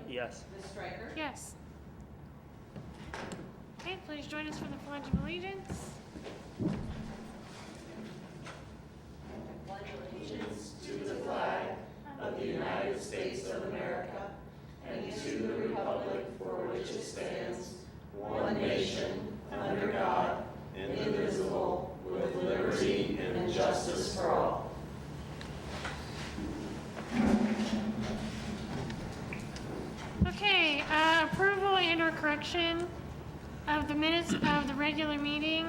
Yes. Ms. Stryker? Yes. Okay, please join us for the Pledge of Allegiance. To the flag of the United States of America and to the republic for which it stands, one nation, under God, indivisible, with liberty and justice for all. Okay, approval and or correction of the minutes of the regular meeting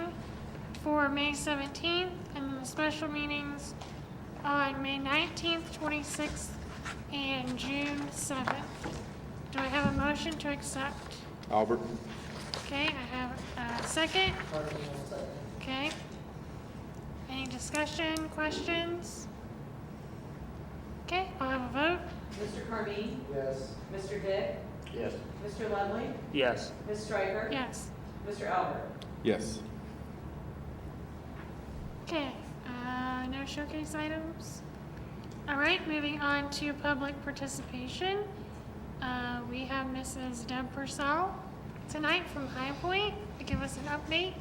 for May 17th and the special meetings on May 19th, 26th, and June 7th. Do I have a motion to accept? Albert. Okay, I have a second. Okay. Any discussion, questions? Okay, I'll have a vote. Mr. Carmine? Yes. Mr. Dick? Yes. Mr. Ludwig? Yes. Ms. Stryker? Yes. Mr. Albert? Yes. Okay, no showcase items. All right, moving on to public participation. We have Mrs. Deb Purcell tonight from High Point to give us an update.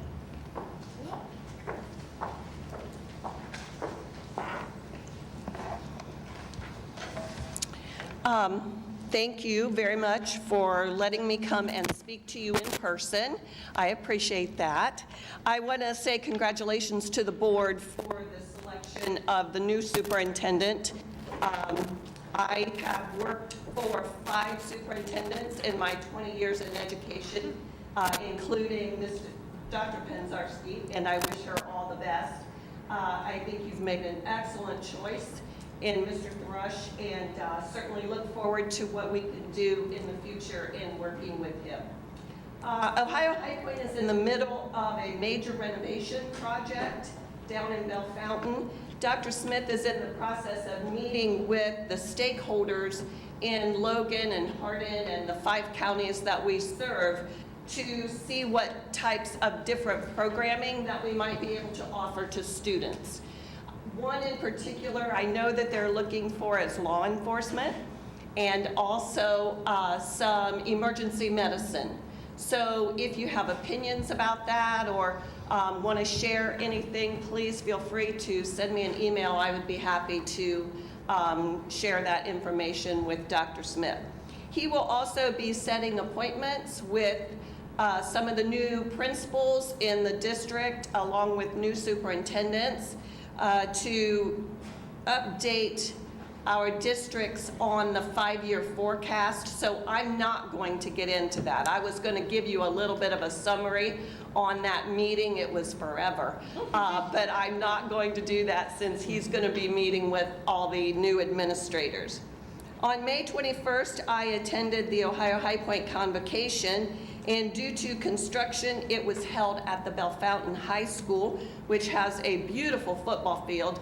Thank you very much for letting me come and speak to you in person. I appreciate that. I want to say congratulations to the board for the selection of the new superintendent. I have worked for 5 superintendents in my 20 years in education, including Dr. Penzarski, and I wish her all the best. I think you've made an excellent choice in Mr. Thrush, and certainly look forward to what we can do in the future in working with him. Ohio High Point is in the middle of a major renovation project down in Bell Fountain. Dr. Smith is in the process of meeting with the stakeholders in Logan and Hardin and the 5 counties that we serve to see what types of different programming that we might be able to offer to students. One in particular I know that they're looking for is law enforcement and also some emergency medicine. So if you have opinions about that or want to share anything, please feel free to send me an email. I would be happy to share that information with Dr. Smith. He will also be setting appointments with some of the new principals in the district along with new superintendents to update our districts on the 5-year forecast. So I'm not going to get into that. I was going to give you a little bit of a summary on that meeting. It was forever. But I'm not going to do that since he's going to be meeting with all the new administrators. On May 21st, I attended the Ohio High Point Convocation, and due to construction, it was held at the Bell Fountain High School, which has a beautiful football field.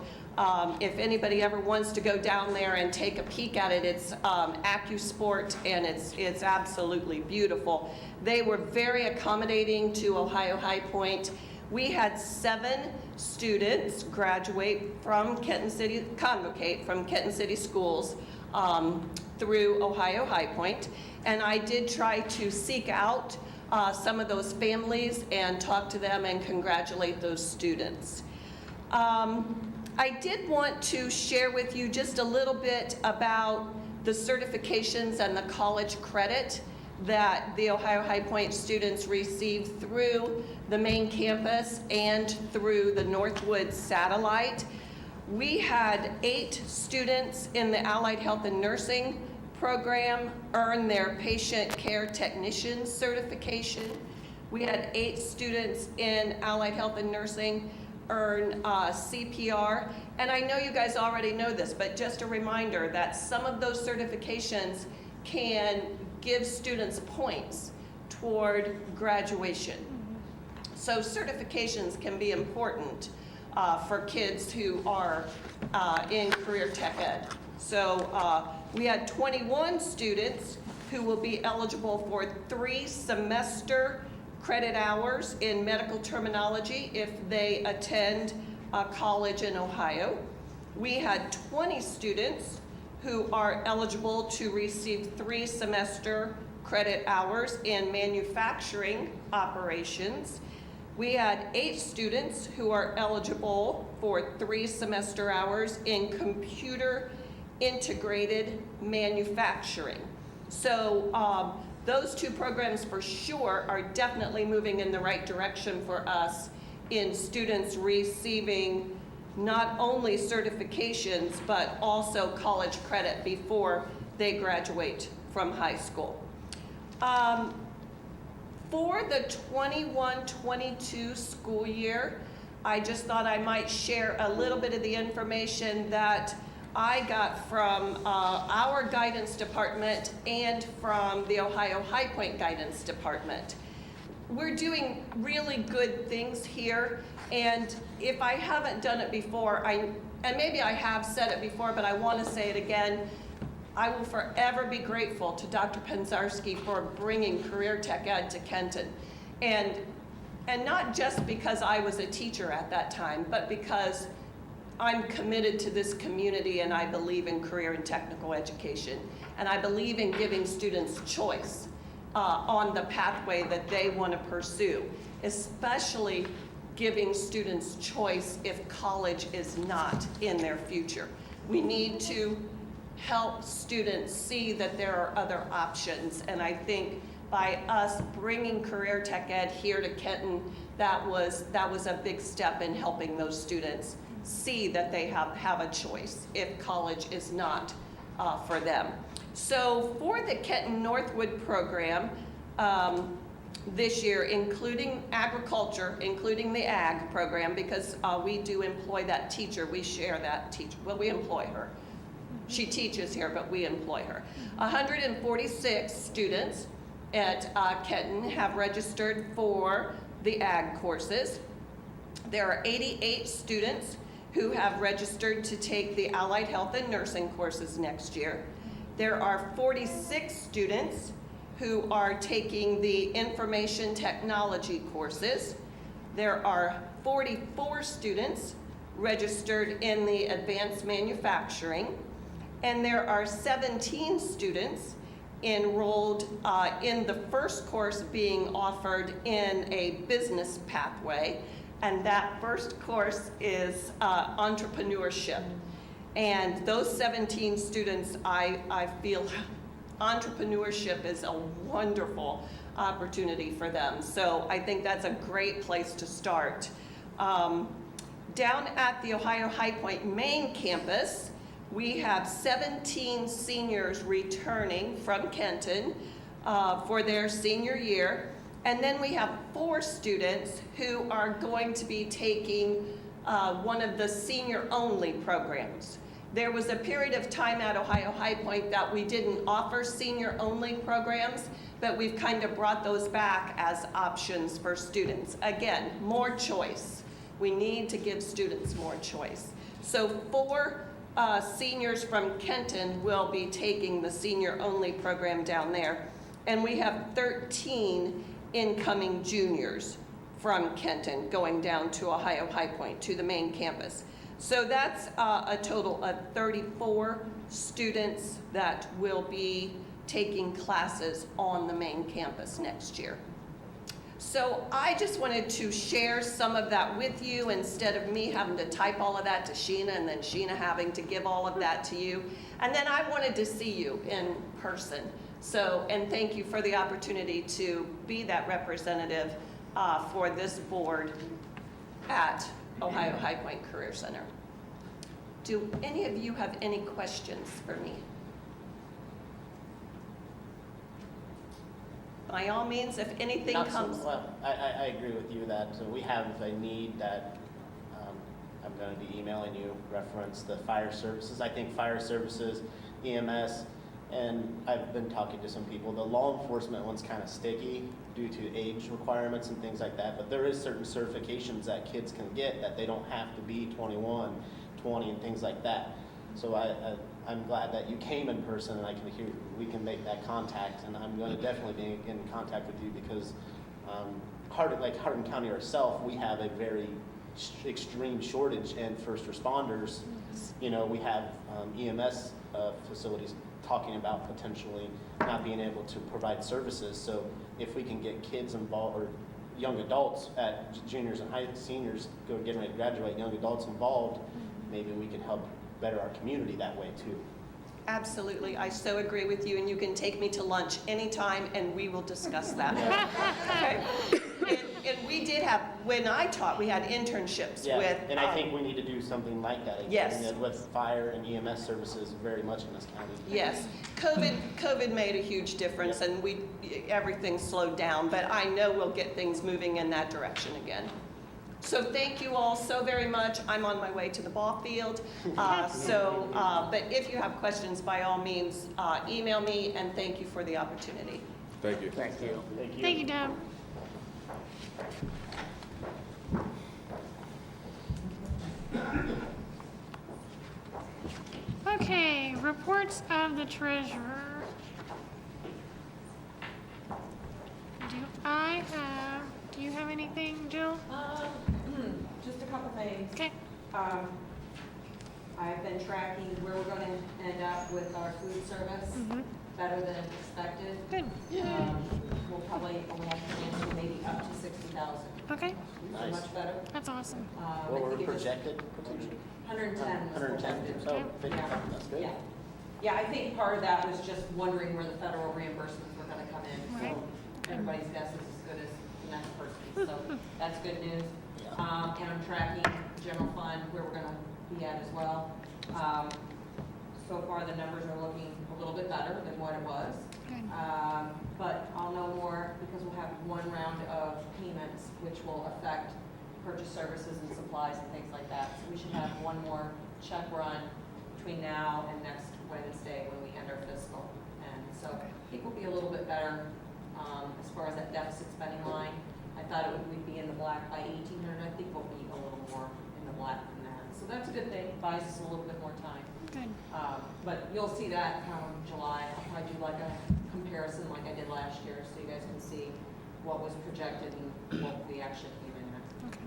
If anybody ever wants to go down there and take a peek at it, it's AccuSport, and it's absolutely beautiful. They were very accommodating to Ohio High Point. We had 7 students graduate from Kenton City, convocate from Kenton City schools through Ohio High Point. And I did try to seek out some of those families and talk to them and congratulate those students. I did want to share with you just a little bit about the certifications and the college credit that the Ohio High Point students receive through the main campus and through the Northwood satellite. We had 8 students in the Allied Health and Nursing program earn their patient care technician certification. We had 8 students in Allied Health and Nursing earn CPR. And I know you guys already know this, but just a reminder that some of those certifications can give students points toward graduation. So certifications can be important for kids who are in career tech ed. So we had 21 students who will be eligible for 3 semester credit hours in medical terminology if they attend college in Ohio. We had 20 students who are eligible to receive 3 semester credit hours in manufacturing operations. We had 8 students who are eligible for 3 semester hours in computer integrated manufacturing. So those 2 programs for sure are definitely moving in the right direction for us in students receiving not only certifications, but also college credit before they graduate from high school. For the 21-22 school year, I just thought I might share a little bit of the information that I got from our guidance department and from the Ohio High Point Guidance Department. We're doing really good things here, and if I haven't done it before, and maybe I have said it before, but I want to say it again, I will forever be grateful to Dr. Penzarski for bringing Career Tech Ed to Kenton. And not just because I was a teacher at that time, but because I'm committed to this community and I believe in career and technical education. And I believe in giving students choice on the pathway that they want to pursue, especially giving students choice if college is not in their future. We need to help students see that there are other options, and I think by us bringing Career Tech Ed here to Kenton, that was a big step in helping those students see that they have a choice if college is not for them. So for the Kenton Northwood program this year, including agriculture, including the ag program, because we do employ that teacher, we share that teacher, well, we employ her. She teaches here, but we employ her. 146 students at Kenton have registered for the ag courses. There are 88 students who have registered to take the allied health and nursing courses next year. There are 46 students who are taking the information technology courses. There are 44 students registered in the advanced manufacturing. And there are 17 students enrolled in the first course being offered in a business pathway. And that first course is entrepreneurship. And those 17 students, I feel entrepreneurship is a wonderful opportunity for them. So I think that's a great place to start. Down at the Ohio High Point main campus, we have 17 seniors returning from Kenton for their senior year. And then we have 4 students who are going to be taking one of the senior-only programs. There was a period of time at Ohio High Point that we didn't offer senior-only programs, but we've kind of brought those back as options for students. Again, more choice. We need to give students more choice. So 4 seniors from Kenton will be taking the senior-only program down there. And we have 13 incoming juniors from Kenton going down to Ohio High Point, to the main campus. So that's a total of 34 students that will be taking classes on the main campus next year. So I just wanted to share some of that with you instead of me having to type all of that to Sheena and then Sheena having to give all of that to you. And then I wanted to see you in person. So, and thank you for the opportunity to be that representative for this board at Ohio High Point Career Center. Do any of you have any questions for me? By all means, if anything comes. Well, I agree with you that we have a need that I'm going to be emailing you, reference the fire services. I think fire services, EMS, and I've been talking to some people. The law enforcement one's kind of sticky due to age requirements and things like that, but there is certain certifications that kids can get that they don't have to be 21, 20, and things like that. So I'm glad that you came in person and I can hear, we can make that contact, and I'm going to definitely be in contact with you because Hardin County ourselves, we have a very extreme shortage in first responders. You know, we have EMS facilities talking about potentially not being able to provide services. So if we can get kids involved, or young adults at juniors and seniors getting ready to graduate, young adults involved, maybe we can help better our community that way too. Absolutely, I so agree with you, and you can take me to lunch anytime, and we will discuss that. Okay? And we did have, when I taught, we had internships Yeah, with. and I think we need to do something like that again. Yes. With fire and EMS services very much in this county. Yes, COVID made a huge difference, and everything slowed down, but I know we'll get things moving in that direction again. So thank you all so very much. I'm on my way to the ball field. But if you have questions, by all means, email me, and thank you for the opportunity. Thank you. Thank you. Thank you, Deb. Okay, reports of the treasurer. Do you have anything, Jill? Just a couple things. Okay. I've been tracking where we're going to end up with our food service, better than expected. Good. We'll probably only have to handle maybe up to 60,000. Okay, So Nice. much better. that's awesome. What were projected potentially? 110 was 110. projected. So 50,000, that's good. Yeah. Yeah, I think part of that was just wondering where the federal reimbursements were going to come in. Right. So everybody's guess is as good as the next person's. So that's good news. Yeah. And I'm tracking general fund where we're going to be at as well. So far, the numbers are looking a little bit better than what it was. Good. But I'll know more because we'll have one round of payments, which will affect purchase services and supplies and things like that. So we should have one more check run between now and next Wednesday when we end our fiscal. And so I think we'll be a little bit better as far as that deficit spending line. I thought we'd be in the black by 1,800. I think we'll be a little more in the black than that. So that's a good thing. It buys us a little bit more time. Good. But you'll see that come July. I'll probably do like a comparison like I did last year so you guys can see what was projected and what we actually came in at. Okay.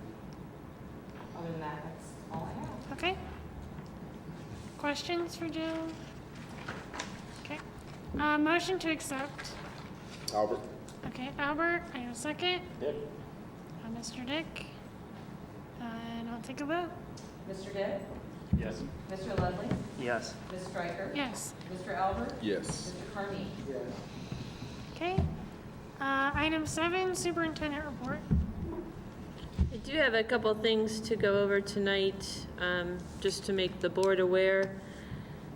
Other than that, that's all I have. Okay. Questions for Jill? Okay. Motion to accept. Albert? Okay, Albert, I have a second. Yep. Mr. Dick. And I'll take a vote. Mr. Dick? Yes. Mr. Leslie? Yes. Ms. Stryker? Yes. Mr. Albert? Yes. Mr. Carney? Okay. Item 7, superintendent report. I do have a couple things to go over tonight, just to make the board aware.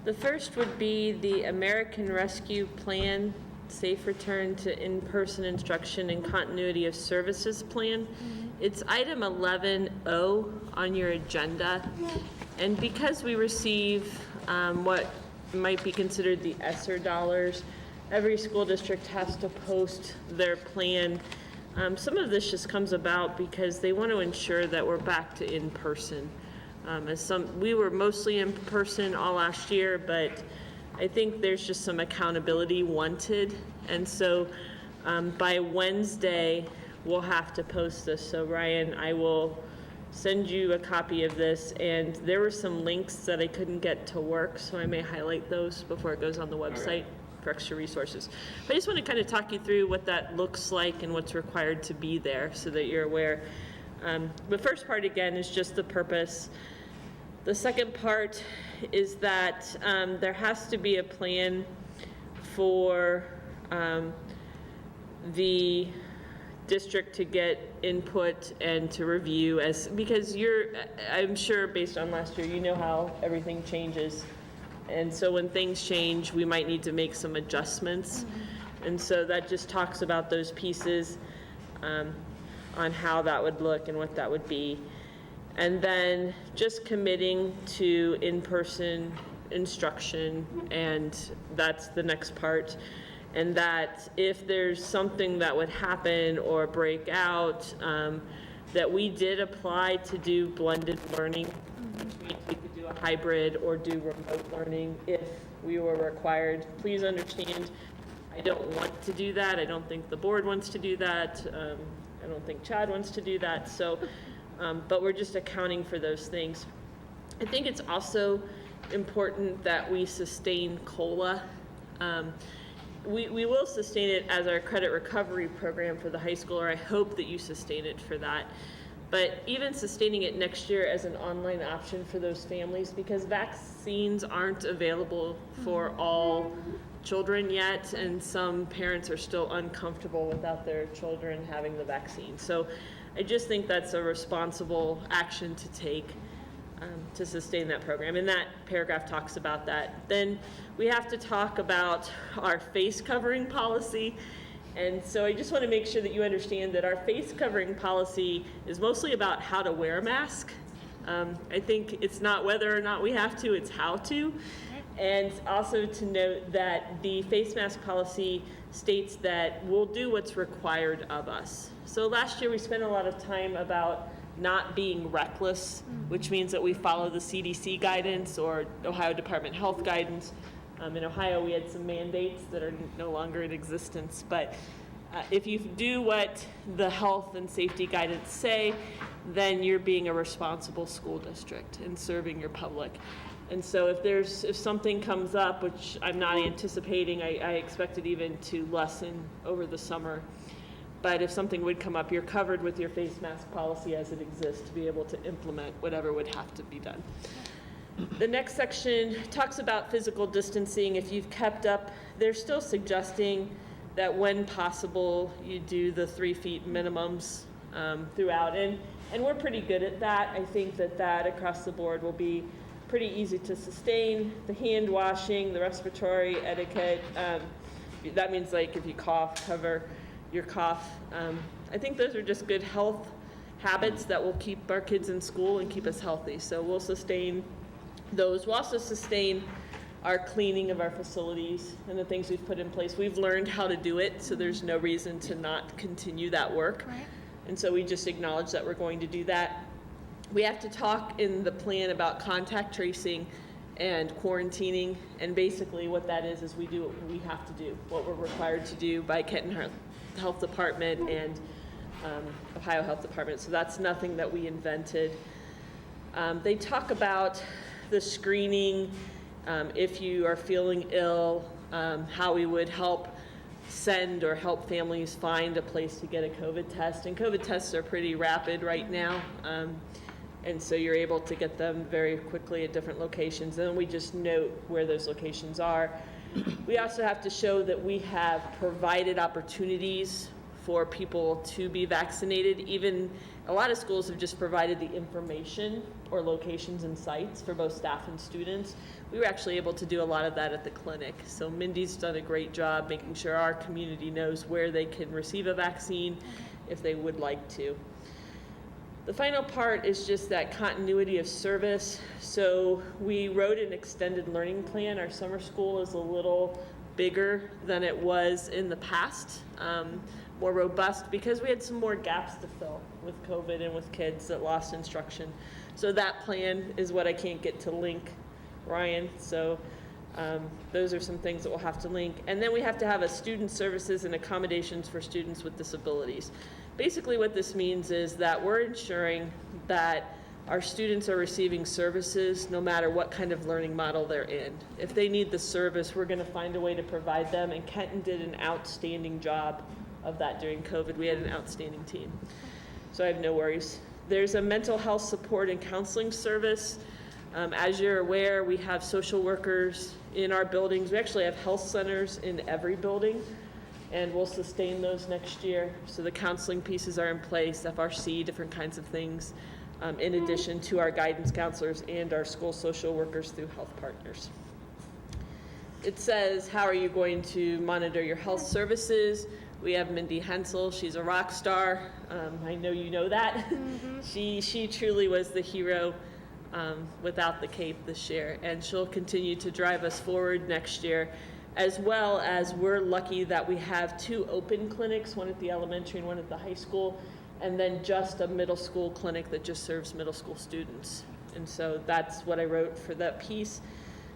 The first would be the American Rescue Plan Safe Return to In-Person Instruction and Continuity of Services Plan. It's item 11O on your agenda. And because we receive what might be considered the ESSER dollars, every school district has to post their plan. Some of this just comes about because they want to ensure that we're back to in-person. We were mostly in person all last year, but I think there's just some accountability wanted. And so by Wednesday, we'll have to post this. So Ryan, I will send you a copy of this. And there were some links that I couldn't get to work, so I may highlight those before it goes on the website for extra resources. But I just want to kind of talk you through what that looks like and what's required to be there so that you're aware. The first part, again, is just the purpose. The second part is that there has to be a plan for the district to get input and to review, because I'm sure based on last year, you know how everything changes. And so when things change, we might need to make some adjustments. And so that just talks about those pieces on how that would look and what that would be. And then just committing to in-person instruction, and that's the next part. And that if there's something that would happen or break out, that we did apply to do blended learning. We could do a hybrid or do remote learning if we were required. Please understand, I don't want to do that. I don't think the board wants to do that. I don't think Chad wants to do that. So but we're just accounting for those things. I think it's also important that we sustain COLA. We will sustain it as our credit recovery program for the high school, or I hope that you sustain it for that. But even sustaining it next year as an online option for those families, because vaccines aren't available for all children yet, and some parents are still uncomfortable without their children having the vaccine. So I just think that's a responsible action to take to sustain that program. And that paragraph talks about that. Then we have to talk about our face covering policy. And so I just want to make sure that you understand that our face covering policy is mostly about how to wear a mask. I think it's not whether or not we have to, it's how to. And also to note that the face mask policy states that we'll do what's required of us. So last year we spent a lot of time about not being reckless, which means that we follow the CDC guidance or Ohio Department of Health guidance. In Ohio, we had some mandates that are no longer in existence, but if you do what the health and safety guidance say, then you're being a responsible school district and serving your public. And so if something comes up, which I'm not anticipating, I expect it even to lessen over the summer, but if something would come up, you're covered with your face mask policy as it exists to be able to implement whatever would have to be done. The next section talks about physical distancing. If you've kept up, they're still suggesting that when possible, you do the 3 feet minimums throughout. And we're pretty good at that. I think that across the board will be pretty easy to sustain. The hand washing, the respiratory etiquette, that means like if you cough, cover your cough. I think those are just good health habits that will keep our kids in school and keep us healthy. So we'll sustain those. We'll also sustain our cleaning of our facilities and the things we've put in place. We've learned how to do it, so there's no reason to not continue that work. Right. And so we just acknowledge that we're going to do that. We have to talk in the plan about contact tracing and quarantining, and basically what that is we do what we have to do, what we're required to do by Kenton Health Department and Ohio Health Department. So that's nothing that we invented. They talk about the screening, if you are feeling ill, how we would help send or help families find a place to get a COVID test. And COVID tests are pretty rapid right now. And so you're able to get them very quickly at different locations. And we just note where those locations are. We also have to show that we have provided opportunities for people to be vaccinated. Even a lot of schools have just provided the information or locations and sites for both staff and students. We were actually able to do a lot of that at the clinic. So Mindy's done a great job making sure our community knows where they can receive a vaccine if they would like to. The final part is just that continuity of service. So we wrote an extended learning plan. Our summer school is a little bigger than it was in the past, more robust, because we had some more gaps to fill with COVID and with kids that lost instruction. So that plan is what I can't get to link, Ryan. So those are some things that we'll have to link. And then we have to have a student services and accommodations for students with disabilities. Basically what this means is that we're ensuring that our students are receiving services no matter what kind of learning model they're in. If they need the service, we're going to find a way to provide them, and Kenton did an outstanding job of that during COVID. We had an outstanding team. So I have no worries. There's a mental health support and counseling service. As you're aware, we have social workers in our buildings. We actually have health centers in every building, and we'll sustain those next year. So the counseling pieces are in place, FRC, different kinds of things, in addition to our guidance counselors and our school social workers through health partners. It says, how are you going to monitor your health services? We have Mindy Hensel. She's a rock star. I know you know that. Mm-hmm. She truly was the hero without the cape this year, and she'll continue to drive us forward next year, as well as we're lucky that we have 2 open clinics, one at the elementary and one at the high school, and then just a middle school clinic that just serves middle school students. And so that's what I wrote for that piece.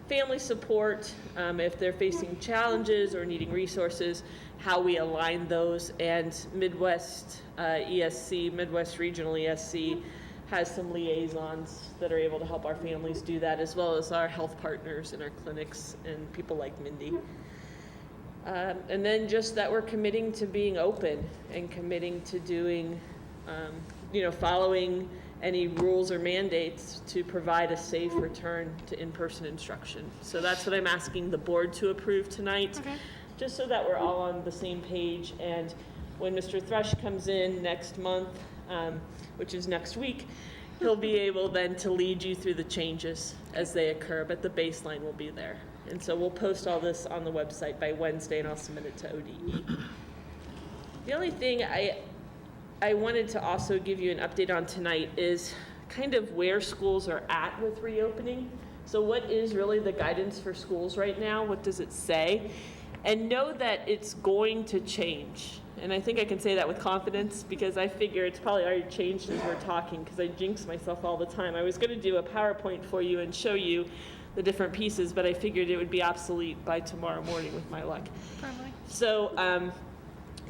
Family support, if they're facing challenges or needing resources, how we align those, and Midwest ESC, Midwest Regional ESC, has some liaisons that are able to help our families do that, as well as our health partners in our clinics and people like Mindy. And then just that we're committing to being open and committing to doing, following any rules or mandates to provide a safe return to in-person instruction. So that's what I'm asking the board to approve tonight, Okay. just so that we're all on the same page. And when Mr. Thrush comes in next month, which is next week, he'll be able then to lead you through the changes as they occur, but the baseline will be there. And so we'll post all this on the website by Wednesday, and I'll submit it to ODE. The only thing I wanted to also give you an update on tonight is kind of where schools are at with reopening. So what is really the guidance for schools right now? What does it say? And know that it's going to change. And I think I can say that with confidence because I figure it's probably already changed as we're talking, because I jinx myself all the time. I was going to do a PowerPoint for you and show you the different pieces, but I figured it would be obsolete by tomorrow morning with my luck. Probably. So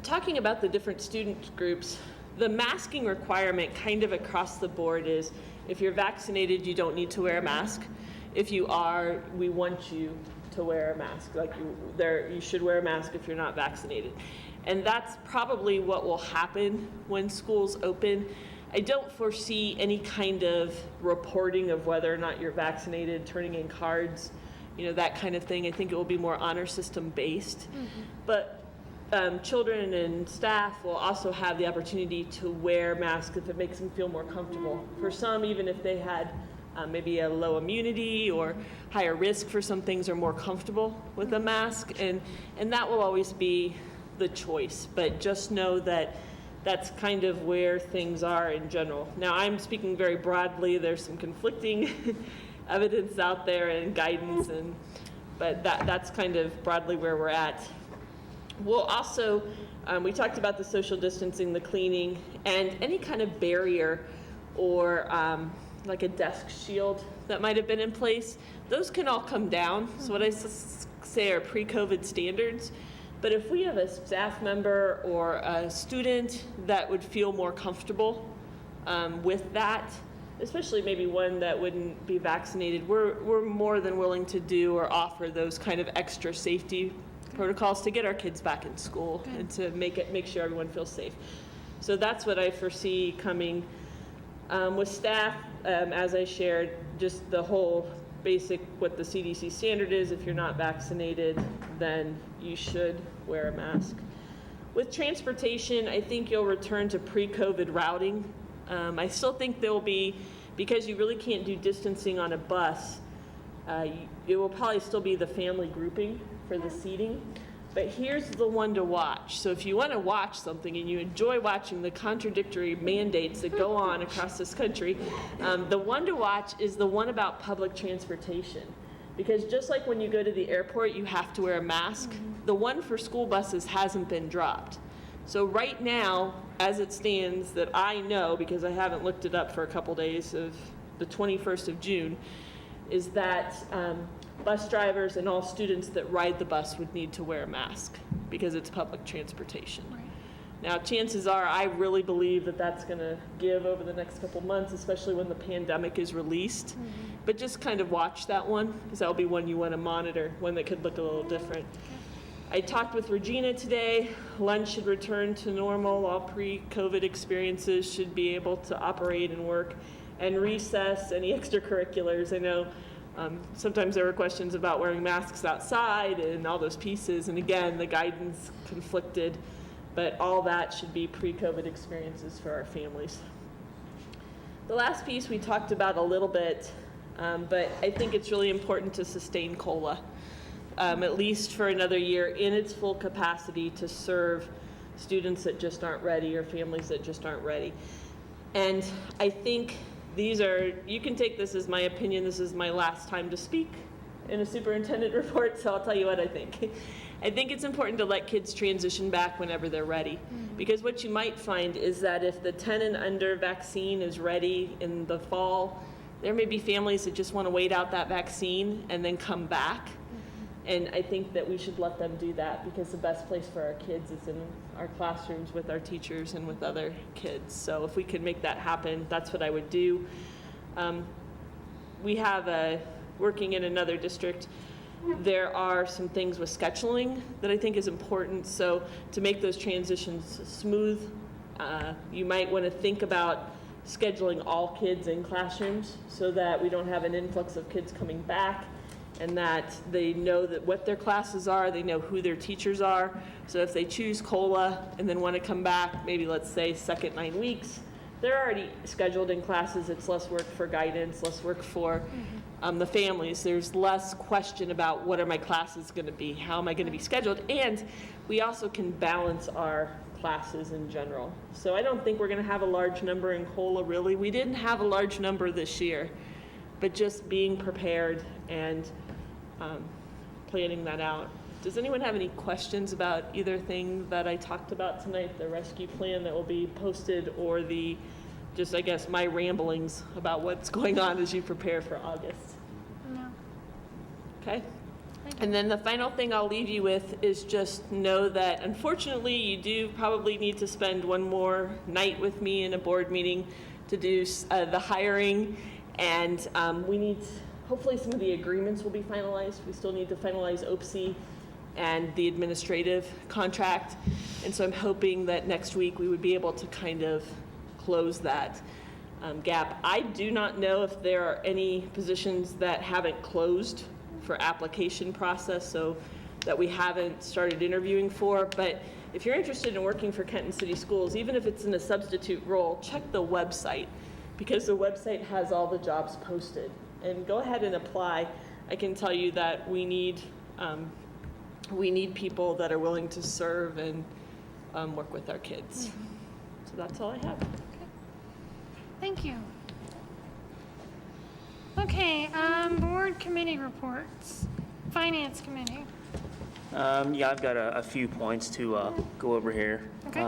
talking about the different student groups, the masking requirement kind of across the board is if you're vaccinated, you don't need to wear a mask. If you are, we want you to wear a mask. Like you should wear a mask if you're not vaccinated. And that's probably what will happen when schools open. I don't foresee any kind of reporting of whether or not you're vaccinated, turning in cards, that kind of thing. I think it will be more honor system based. Mm-hmm. But children and staff will also have the opportunity to wear masks if it makes them feel more comfortable. For some, even if they had maybe a low immunity or higher risk for some things, are more comfortable with a mask. And that will always be the choice. But just know that that's kind of where things are in general. Now, I'm speaking very broadly. There's some conflicting evidence out there and guidance, but that's kind of broadly where we're at. We'll also, we talked about the social distancing, the cleaning, and any kind of barrier or like a desk shield that might have been in place. Those can all come down. So what I say are pre-COVID standards. But if we have a staff member or a student that would feel more comfortable with that, especially maybe one that wouldn't be vaccinated, we're more than willing to do or offer those kind of extra safety protocols to get our kids back in school and to make sure everyone feels safe. So that's what I foresee coming with staff. As I shared, just the whole basic what the CDC standard is. If you're not vaccinated, then you should wear a mask. With transportation, I think you'll return to pre-COVID routing. I still think there will be, because you really can't do distancing on a bus, it will probably still be the family grouping for the seating. But here's the one to watch. So if you want to watch something and you enjoy watching the contradictory mandates that go on across this country, the one to watch is the one about public transportation. Because just like when you go to the airport, you have to wear a mask, the one for school buses hasn't been dropped. So right now, as it stands, that I know, because I haven't looked it up for a couple days, of the 21st of June, is that bus drivers and all students that ride the bus would need to wear a mask because it's public transportation. Right. Now, chances are, I really believe that that's going to give over the next couple months, especially when the pandemic is released. But just kind of watch that one, because that'll be one you want to monitor, one that could look a little different. I talked with Regina today. Lunch should return to normal. All pre-COVID experiences should be able to operate and work. And recess, any extracurriculars. I know sometimes there were questions about wearing masks outside and all those pieces. And again, the guidance conflicted. But all that should be pre-COVID experiences for our families. The last piece we talked about a little bit, but I think it's really important to sustain COLA, at least for another year in its full capacity to serve students that just aren't ready or families that just aren't ready. And I think these are, you can take this as my opinion, this is my last time to speak in a superintendent report, so I'll tell you what I think. I think it's important to let kids transition back whenever they're ready. Because what you might find is that if the 10 and under vaccine is ready in the fall, there may be families that just want to wait out that vaccine and then come back. And I think that we should let them do that because the best place for our kids is in our classrooms with our teachers and with other kids. So if we could make that happen, that's what I would do. We have working in another district, there are some things with scheduling that I think is important. So to make those transitions smooth, you might want to think about scheduling all kids in classrooms so that we don't have an influx of kids coming back, and that they know that what their classes are, they know who their teachers are. So if they choose COLA and then want to come back, maybe let's say second 9 weeks, they're already scheduled in classes. It's less work for guidance, less work for the families. There's less question about what are my classes going to be, how am I going to be scheduled, and we also can balance our classes in general. So I don't think we're going to have a large number in COLA, really. We didn't have a large number this year, but just being prepared and planning that out. Does anyone have any questions about either thing that I talked about tonight, the rescue plan that will be posted, or the, just I guess, my ramblings about what's going on as you prepare for August? No. Okay? And then the final thing I'll leave you with is just know that unfortunately you do probably need to spend one more night with me in a board meeting to do the hiring, and we need, hopefully some of the agreements will be finalized. We still need to finalize OPSI and the administrative contract, and so I'm hoping that next week we would be able to kind of close that gap. I do not know if there are any positions that haven't closed for application process, so that we haven't started interviewing for, but if you're interested in working for Kenton City Schools, even if it's in a substitute role, check the website, because the website has all the jobs posted, and go ahead and apply. I can tell you that we need people that are willing to serve and work with our kids. So that's all I have. Thank you. Okay, board committee reports. Finance committee. Yeah, I've got a few points to go over here. Okay.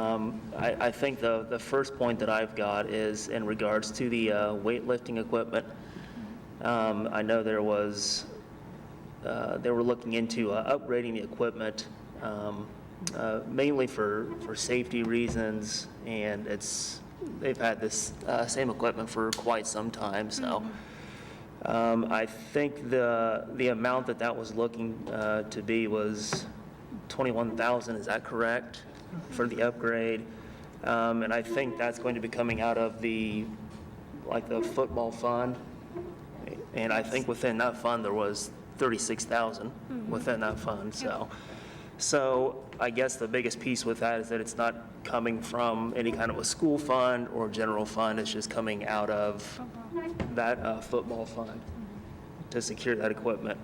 I think the first point that I've got is in regards to the weightlifting equipment. I know they were looking into upgrading the equipment, mainly for safety reasons, and they've had this same equipment for quite some time, so. I think the amount that was looking to be was $21,000, is that correct, for the upgrade? And I think that's going to be coming out of the football fund. And I think within that fund there was $36,000 within that fund. So I guess the biggest piece with that is that it's not coming from any kind of a school fund or general fund. It's just coming out of that football fund to secure that equipment.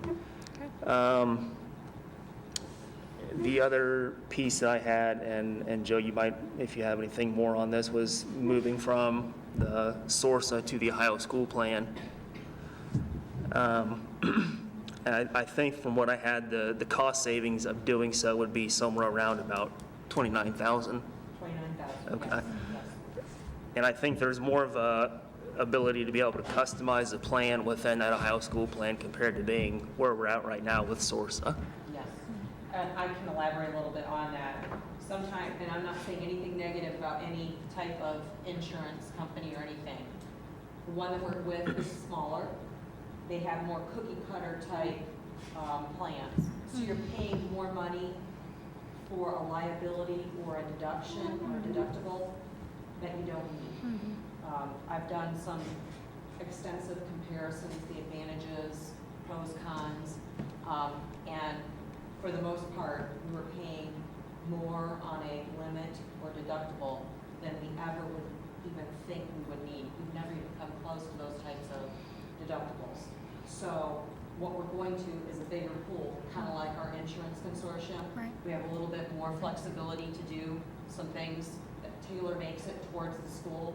The other piece that I had, and Joe, you might, if you have anything more on this, was moving from the SORSA to the Ohio school plan. And I think from what I had, the cost savings of doing so would be somewhere around about $29,000. $29,000. Okay. Yes. And I think there's more of a ability to be able to customize the plan within that Ohio school plan compared to being where we're at right now with SORSA. Yes, and I can elaborate a little bit on that. Sometimes, and I'm not saying anything negative about any type of insurance company or anything. The one that we're with is smaller. They have more cookie cutter type plans. So you're paying more money for a liability or a deduction or a deductible that you don't need. I've done some extensive comparisons, the advantages, pros, cons, and for the most part, we were paying more on a limit or deductible than we ever would even think we would need. We've never even come close to those types of deductibles. So what we're going to is a bigger pool, kind of like our insurance consortium. Right. We have a little bit more flexibility to do some things that tailor makes it towards the school,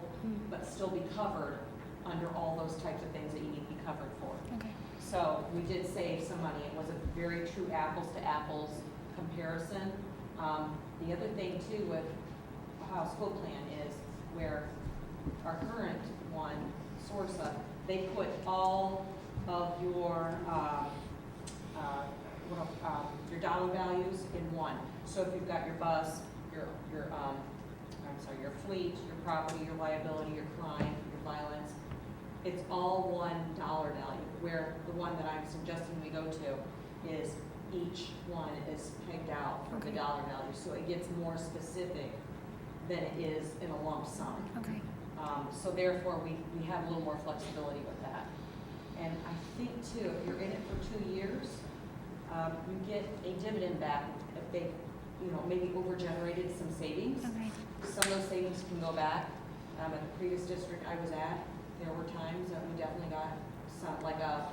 but still be covered under all those types of things that you need to be covered for. Okay. So we did save some money. It was a very true apples to apples comparison. The other thing too with Ohio School Plan is where our current one, SORSA, they put all of your your dollar values in one. So if you've got your bus, your your fleet, your property, your liability, your crime, your violence, it's all one dollar value, where the one that I'm suggesting we go to is each one is pegged out from the dollar value, so it gets more specific than it is in a lump sum. Okay. So therefore, we have a little more flexibility with that. And I think too, if you're in it for 2 years, you get a dividend back if they, maybe over-generated some savings. Okay. Some of those savings can go back. At the previous district I was at, there were times that we definitely got some, like a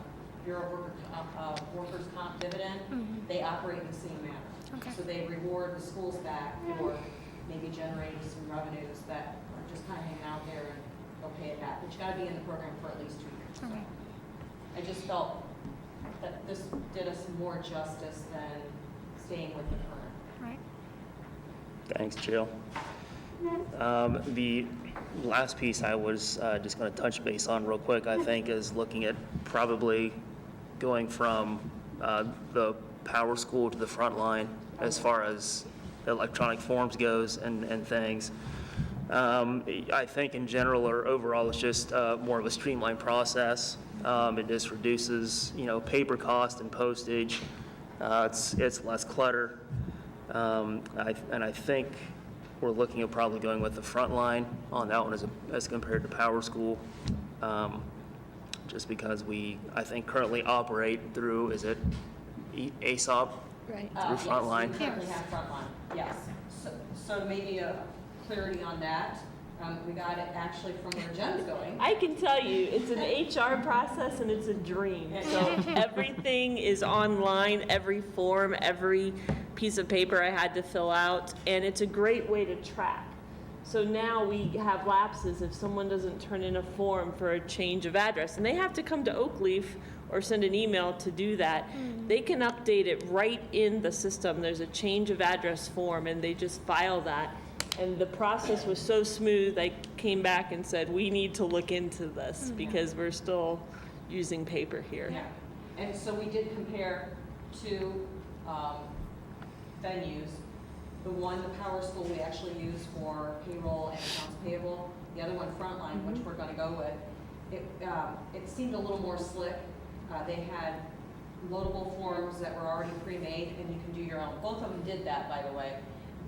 Bureau of Workers' Comp dividend. Mhm. They operate in the same manner. Okay. So they reward the schools back for maybe generating some revenues that are just kind of hanging out there, and they'll pay it back. But you got to be in the program for at least 2 years. So Okay. I just felt that this did us more justice than staying with the current. Right. Thanks, Jill. The last piece I was just going to touch base on real quick, I think, is looking at probably going from the power school to the front line as far as electronic forms goes and things. I think in general or overall, it's just more of a streamlined process. It just reduces, paper cost and postage. It's less clutter. I think we're looking at probably going with the front line on that one as compared to power school. Just because I think currently operate through, is it ASOP? Right. Through Frontline? Yes, we currently have Frontline, yes. So maybe a clarity on that. We got it actually from where Jen's going. I can tell you, it's an HR process and it's a dream. So everything is online, every form, every piece of paper I had to fill out, and it's a great way to track. So now we have lapses if someone doesn't turn in a form for a change of address, and they have to come to Oakleaf or send an email to do that. They can update it right in the system. There's a change of address form, and they just file that. And the process was so smooth, I came back and said, we need to look into this because we're still using paper here. Yeah, and so we did compare two venues. The one, the Power School, we actually use for payroll and accounts payable. The other one, Frontline, which we're going to go with. It seemed a little more slick. They had loadable forms that were already pre-made, and you can do your own. Both of them did that, by the way.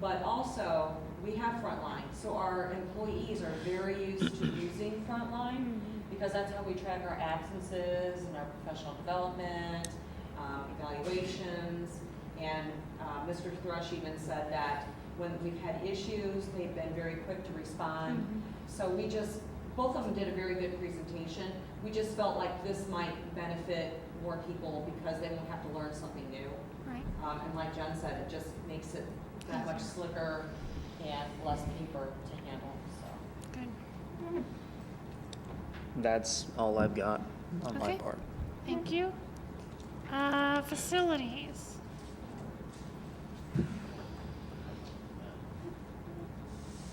But also, we have Frontline, so our employees are very used to using Frontline because that's how we track our absences and our professional development, evaluations, and Mr. Thrush even said that when we've had issues, they've been very quick to respond. So both of them did a very good presentation. We just felt like this might benefit more people because they won't have to learn something new. Right. And like Jen said, it just makes it that much slicker and less paper to handle, so. Good. That's all I've got on my Okay. part. Thank you. Facilities.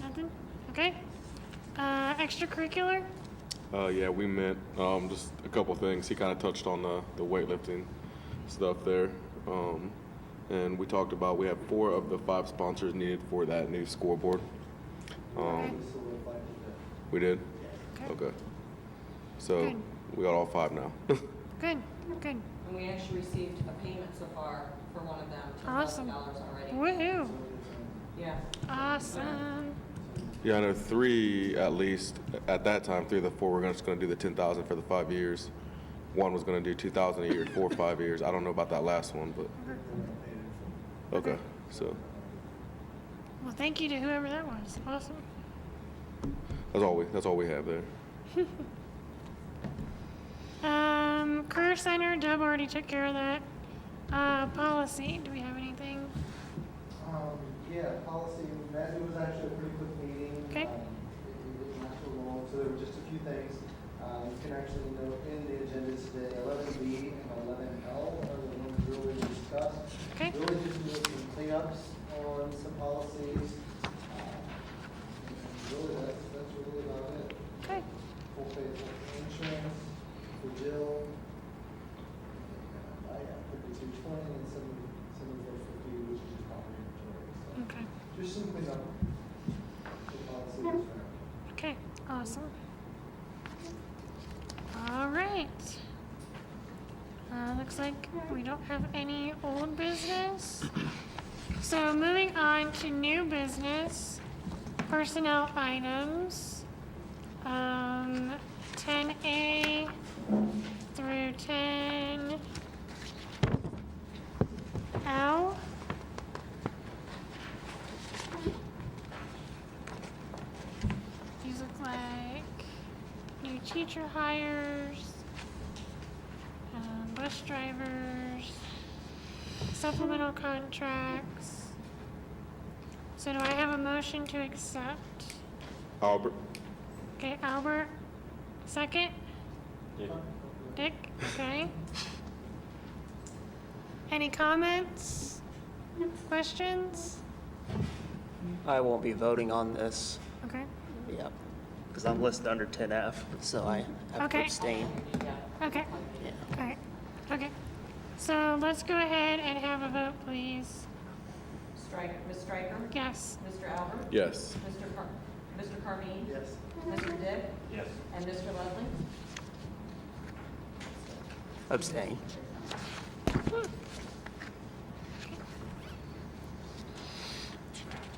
Nothing? Okay. Extracurricular? Yeah, we met just a couple things. He kind of touched on the weightlifting stuff there. And we talked about we have 4 of the 5 sponsors needed for that new scoreboard. We did? Okay. So Good. we got all 5 now. Good, good. And we actually received a payment so far for one of them, Awesome. $10,000 already. Woohoo. Yeah. Awesome. Yeah, I know 3 at least at that time. 3 of the 4 were just going to do the 10,000 for the 5 years. One was going to do 2,000 a year for 4 or 5 years. I don't know about that last one, but okay. So Well, thank you to whoever that was. Awesome. that's all we have there. Career Center, Deb already took care of that. Policy, do we have anything? Yeah, policy, it was actually a pretty quick meeting. Okay. It didn't last too long, so there were just a few things. You can actually note in the agenda today, 11B and 11L are the ones really discussed. Okay. Really just doing some cleanups on some policies. And really, that's really about it. Okay. Full faith insurance for Jill. I got 5220 and 7 Just some cleanup. The policy is right. Okay, awesome. All right. Looks like we don't have any old business. So moving on to new business, personnel items, 10A through 10L. These look like new teacher hires, bus drivers, supplemental contracts. So do I have a motion to accept? Albert? Okay, Albert, second? Dick, okay. Any comments? Questions? I won't be voting on this, Okay, yep, because I'm listed under 10F, so I have to Okay. abstain. okay, Yeah. all right, okay. So let's go ahead and have a vote, please. Ms. Stryker? Yes, Mr. Albert? Yes. Mr. Carmine? Yes. Mr. Dick? Yes. And Mr. Leslie? Abstain.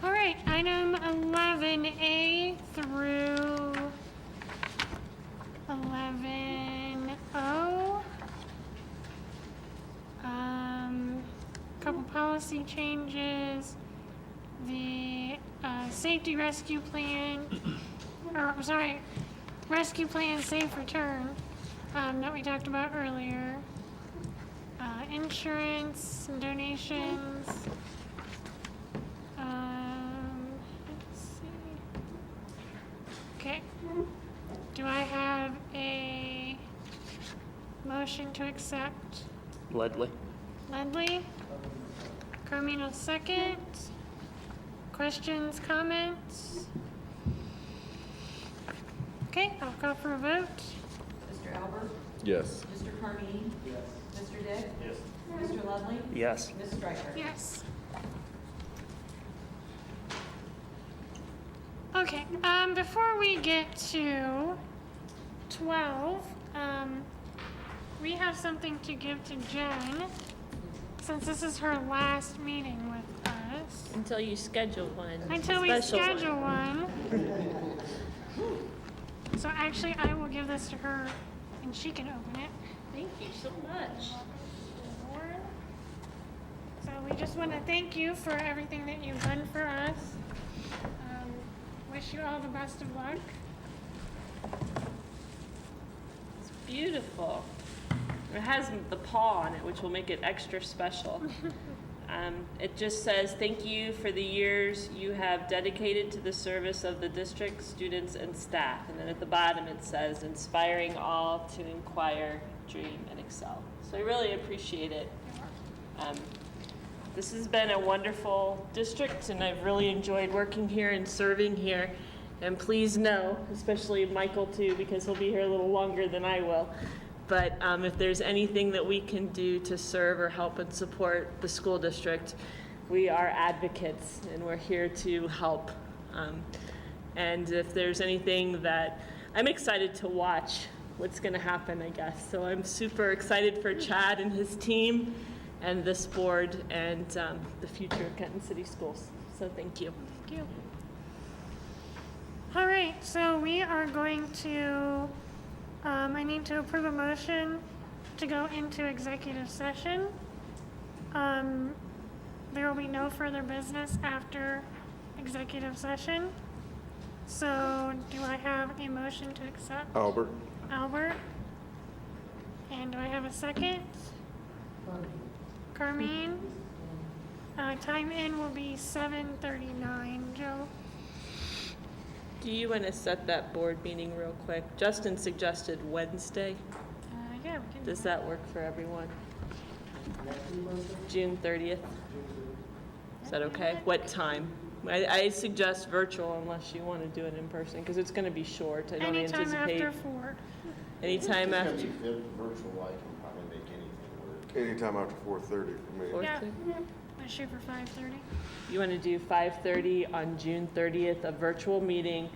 all right, item 11A through 11O. Couple policy changes. The safety rescue plan, or I'm sorry, rescue plan safe return that we talked about earlier. Insurance and donations. Let's see. Okay. Do I have a motion to accept? Ledley? Ledley? Carmina second. Questions, comments? Okay, I'll call for a vote. Mr. Albert? Yes. Mr. Carmine? Yes. Mr. Dick? Yes. Mr. Leslie? Yes. Ms. Stryker? Yes. Okay, before we get to 12, we have something to give to Jen, since this is her last meeting with us. Until you schedule one. Until we special one. schedule one. So actually, I will give this to her, and she can open it. Thank you so much. So we just want to thank you for everything that you've done for us. Wish you all the best of luck. It's beautiful. It has the paw on it, which will make it extra special. It just says, thank you for the years you have dedicated to the service of the district, students, and staff. And then at the bottom it says, inspiring all to inquire, dream, and excel. So I really appreciate it. This has been a wonderful district, and I've really enjoyed working here and serving here. And please know, especially Michael too, because he'll be here a little longer than I will, but if there's anything that we can do to serve or help and support the school district, we are advocates, and we're here to help. And if there's anything that, I'm excited to watch what's going to happen, I guess. So I'm super excited for Chad and his team, and this board, and the future of Kenton City Schools. So thank you. Thank you. All right, so we are going to, I need to approve a motion to go into executive session. There will be no further business after executive session. So do I have a motion to accept? Albert? Albert? And do I have a second? Carmine? Time in will be 7:39, Joe. Do you want to set that board meeting real quick? Justin suggested Wednesday. Yeah, we can. Does that work for everyone? Next week, Wednesday? June 30th? Is that okay? What time? I suggest virtual unless you want to do it in person, because it's going to be short. I don't Anytime anticipate. after 4. Anytime after. It's gonna be virtual, I can probably make anything work. Anytime after 4:30 for me. Yeah. Let's shoot for 5:30. You want to do 5:30 on June 30th, a virtual meeting.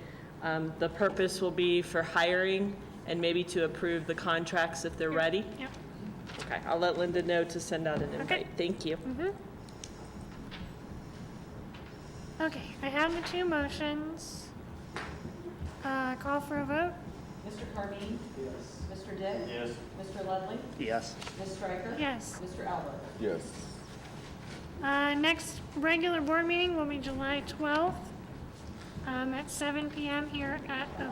The purpose will be for hiring and maybe to approve the contracts if they're ready. Yep. Okay, I'll let Linda know to send out an invite. Thank you. Okay, I have the two motions. Call for a vote? Mr. Carmine? Yes. Mr. Dick? Yes. Mr. Ludwig? Yes. Ms. Striker? Yes. Mr. Albert? Yes. Next regular board meeting will be July 12th at 7 p.m. here at the